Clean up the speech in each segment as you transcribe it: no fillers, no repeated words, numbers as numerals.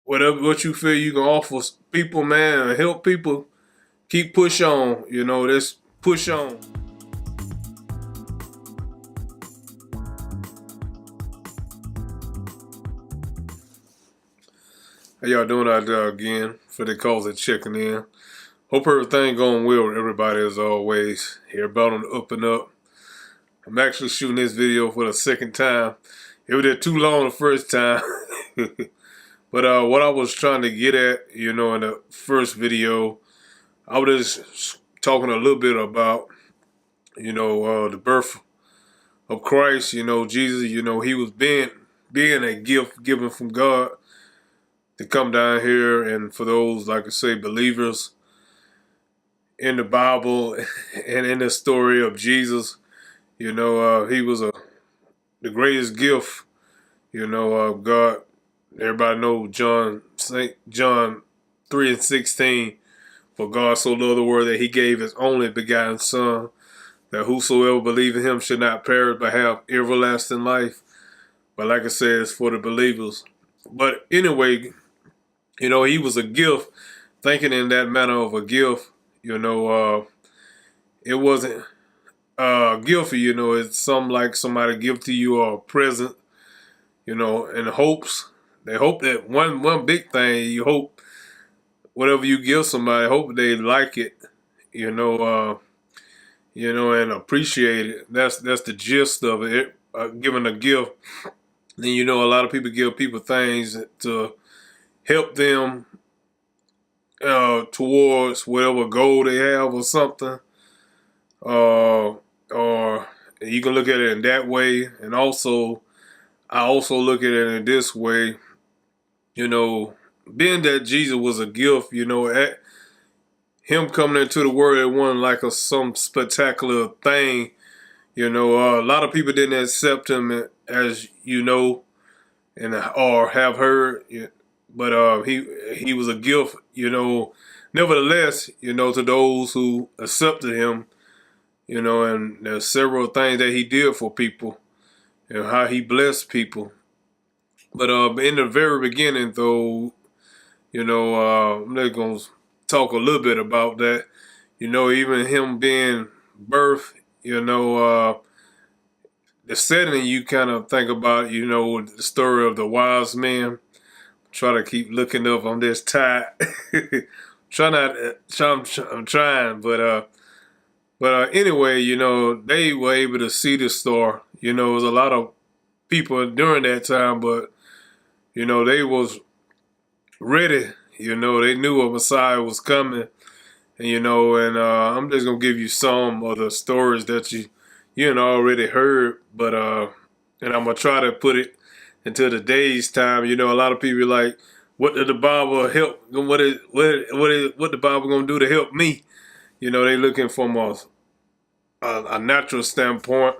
whatever what you feel you can offer people, man, and help people, keep push on. Just push on. How y'all doing out there again? For the calls and checking in. Hope everything going well with everybody as always. Everybody on the up and up. I'm actually shooting this video for the second time. It was too long the first time. But what I was trying to get at, in the first video, I was just talking a little bit about, the birth of Christ. Jesus, he was being a gift given from God to come down here, and for those, like I say, believers in the Bible and in the story of Jesus, he was the greatest gift, of God. Everybody know St. John 3:16. For God so loved the world that he gave his only begotten Son, that whosoever believe in him should not perish but have everlasting life. But like I said, it's for the believers. But anyway, he was a gift. Thinking in that manner of a gift, it wasn't a gift. It's something like somebody give to you a present, in hopes. They hope that one big thing, you hope whatever you give somebody, hope they like it, and appreciate it. That's the gist of it. Giving a gift. Then a lot of people give people things to help them towards whatever goal they have or something. Or you can look at it in that way, and also I also look at it in this way. Being that Jesus was a gift, at him coming into the world, it wasn't like some spectacular thing. A lot of people didn't accept him, as and or have heard. But he was a gift, Nevertheless, to those who accepted him, and there's several things that he did for people and how he blessed people. But in the very beginning, though, I'm just gonna talk a little bit about that. Even him being birthed, the setting you kind of think about, the story of the wise men. Try to keep looking up. I'm just tired. I'm trying, but anyway, they were able to see the star. There was a lot of people during that time, but they was ready. They knew a Messiah was coming, and I'm just gonna give you some of the stories that you already heard, but and I'm gonna try to put it into today's time. A lot of people are like, what did the Bible help? What the Bible gonna do to help me? They looking from a natural standpoint,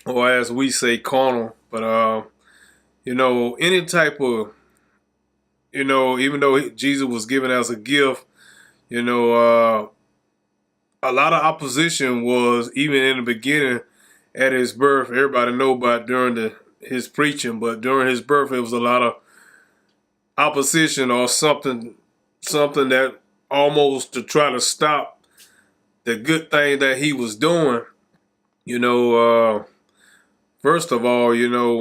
or as we say, carnal. But any type of, even though Jesus was given as a gift, a lot of opposition was even in the beginning at his birth. Everybody know about during his preaching, but during his birth, it was a lot of opposition or something that almost to try to stop the good thing that he was doing. First of all,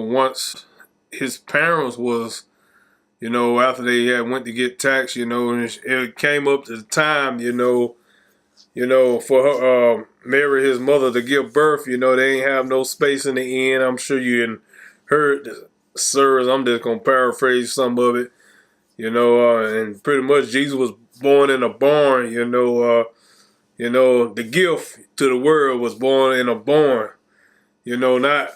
once his parents was, after they had went to get taxed, and it came up to the time, for her, Mary, his mother, to give birth, they ain't have no space in the inn. I'm sure you hadn't heard the sirs. I'm just gonna paraphrase some of it, and pretty much Jesus was born in a barn. The gift to the world was born in a barn. Not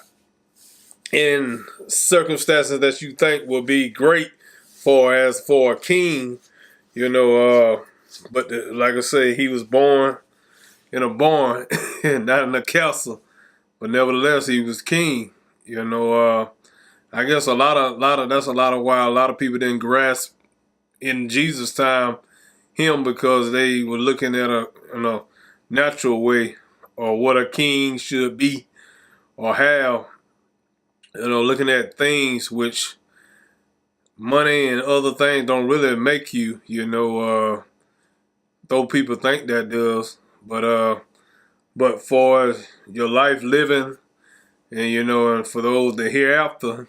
in circumstances that you think will be great for a king. But like I say, he was born in a barn, not in a castle. But nevertheless, he was king. I guess a lot of that's a lot of why a lot of people didn't grasp in Jesus' time him, because they were looking at in a natural way, or what a king should be or have. Looking at things which money and other things don't really make you, though people think that does. But for your life living and, and for those that hereafter,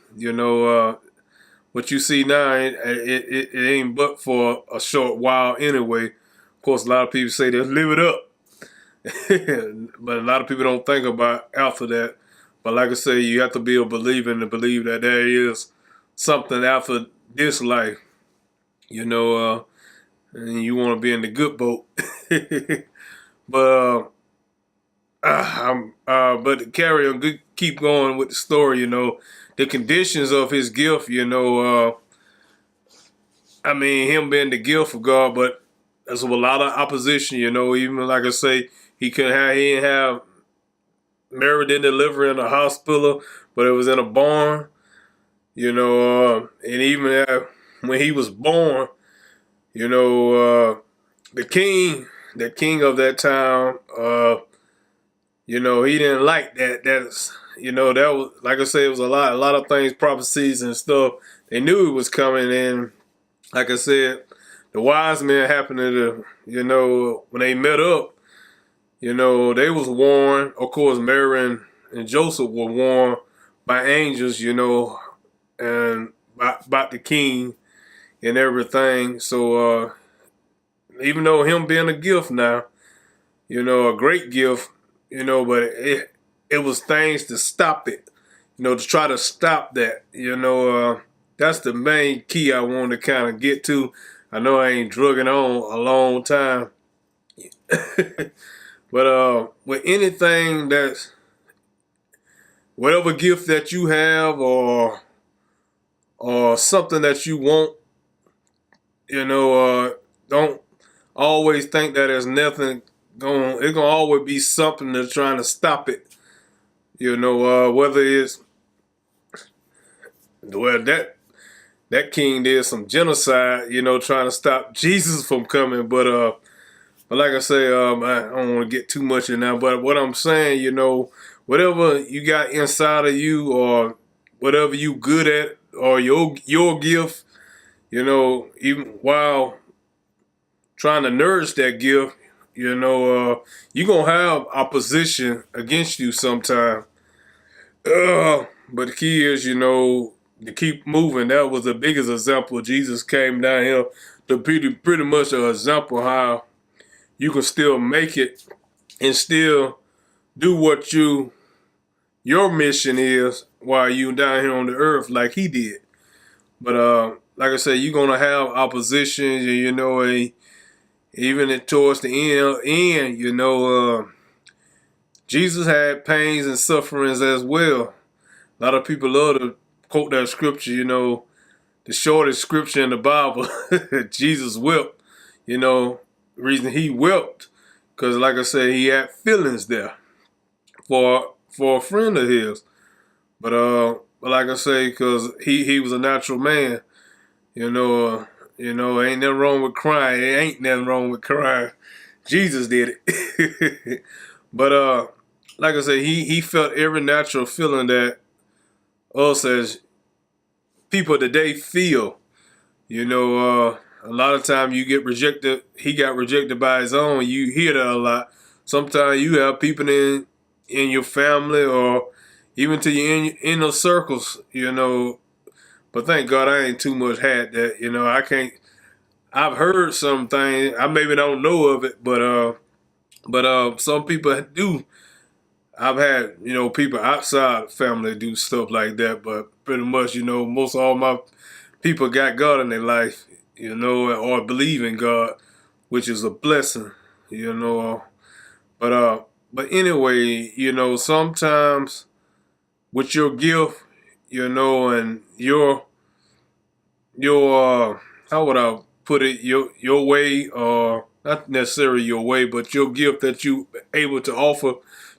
what you see now, it ain't but for a short while anyway. Of course, a lot of people say they live it up. But a lot of people don't think about after that. But like I say, you have to be a believer and to believe that there is something after this life, and you want to be in the good boat. But but to carry on, keep going with the story. The conditions of his gift. Him being the gift of God, but there's a lot of opposition. Even like I say, he didn't have Mary didn't deliver in a hospital, but it was in a barn. And even when he was born, the king of that town, he didn't like that. That was, like I say, it was a lot of things, prophecies and stuff. They knew it was coming, and like I said, the wise men happened to, when they met up, they was warned. Of course, Mary and Joseph were warned by angels, and about the king and everything. So even though him being a gift now, a great gift, but it was things to stop it, to try to stop that, that's the main key I want to kind of get to. I know I ain't drugging on a long time. But with anything that's, whatever gift that you have or something that you want, don't always think that there's nothing going. It's gonna always be something that's trying to stop it. Whether it's, well, that king did some genocide, trying to stop Jesus from coming. But like I say, I don't want to get too much in now. But what I'm saying, whatever you got inside of you, or whatever you good at, or your gift, even while trying to nourish that gift, you're gonna have opposition against you sometime. But the key is, to keep moving. That was the biggest example. Jesus came down here to pretty much an example how you can still make it and still do what your mission is while you down here on the earth like he did. But like I said, you're gonna have opposition, and even towards the end, Jesus had pains and sufferings as well. A lot of people love to quote that scripture, the shortest scripture in the Bible. Jesus wept. The reason he wept, because like I said, he had feelings there for a friend of his. But like I say, because he was a natural man. Ain't nothing wrong with crying. It ain't nothing wrong with crying. Jesus did it. But like I say, he felt every natural feeling that us as people today feel. A lot of time you get rejected. He got rejected by his own. You hear that a lot. Sometimes you have people in your family or even to your inner circles, But thank God I ain't too much had that. I can't. I've heard some things. I maybe don't know of it, but some people do. I've had, people outside family do stuff like that, but pretty much, most all my people got God in their life, or believe in God, which is a blessing, But anyway, sometimes with your gift, and your how would I put it, your way, or not necessarily your way, but your gift that you able to offer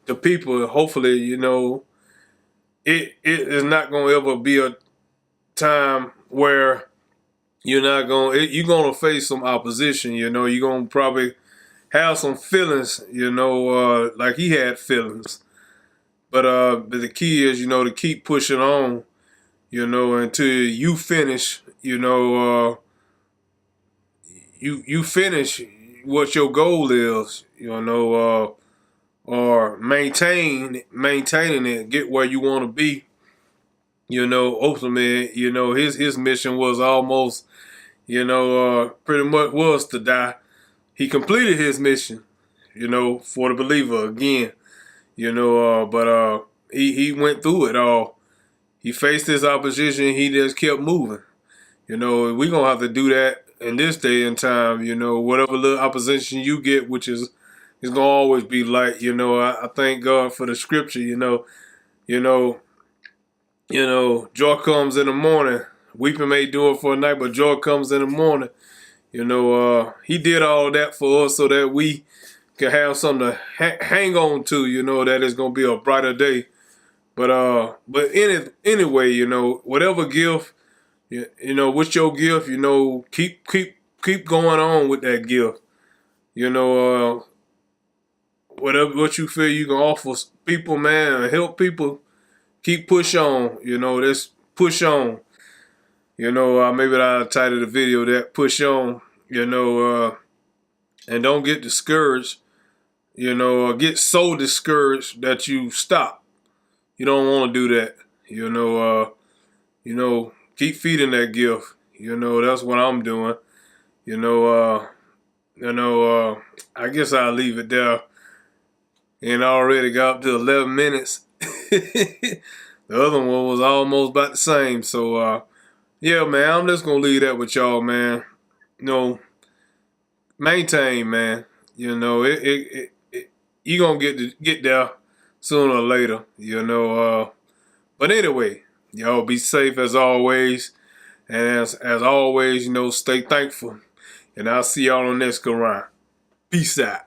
to people, hopefully, it is not going to ever be a time where you're going to face some opposition. You're going to probably have some feelings, like he had feelings. But the key is, to keep pushing on, until you finish, you know, you finish what your goal is, you know, or maintaining it, get where you want to be. You know, ultimately, you know, his mission was almost, you know, pretty much was to die. He completed his mission, you know, for the believer again, you know, but he went through it all. He faced his opposition. He just kept moving. You know, we're going to have to do that in this day and time. You know, whatever little opposition you get, which is going to always be light. You know, I thank God for the scripture, you know, joy comes in the morning. Weeping may do it for a night, but joy comes in the morning. You know, he did all that for us so that we can have something to hang on to, you know, that is going to be a brighter day. But anyway, you know, whatever gift, you know, with your gift, you know, keep going on with that gift. You know, what you feel you can offer people, man, and help people, keep push on. You know, let's push on. You know, maybe I'll title the video that push on. You know, and don't get discouraged. You know, get so discouraged that you stop. You don't want to do that. You know, keep feeding that gift. You know, that's what I'm doing. You know, I guess I'll leave it there. And I already got up to 11 minutes. The other one was almost about the same. So, yeah, man, I'm just going to leave that with y'all, man. You know, maintain, man. You know, you're going to get there sooner or later, you know. But anyway, y'all be safe as always. And as always, you know, stay thankful. And I'll see y'all on the next go round. Peace out.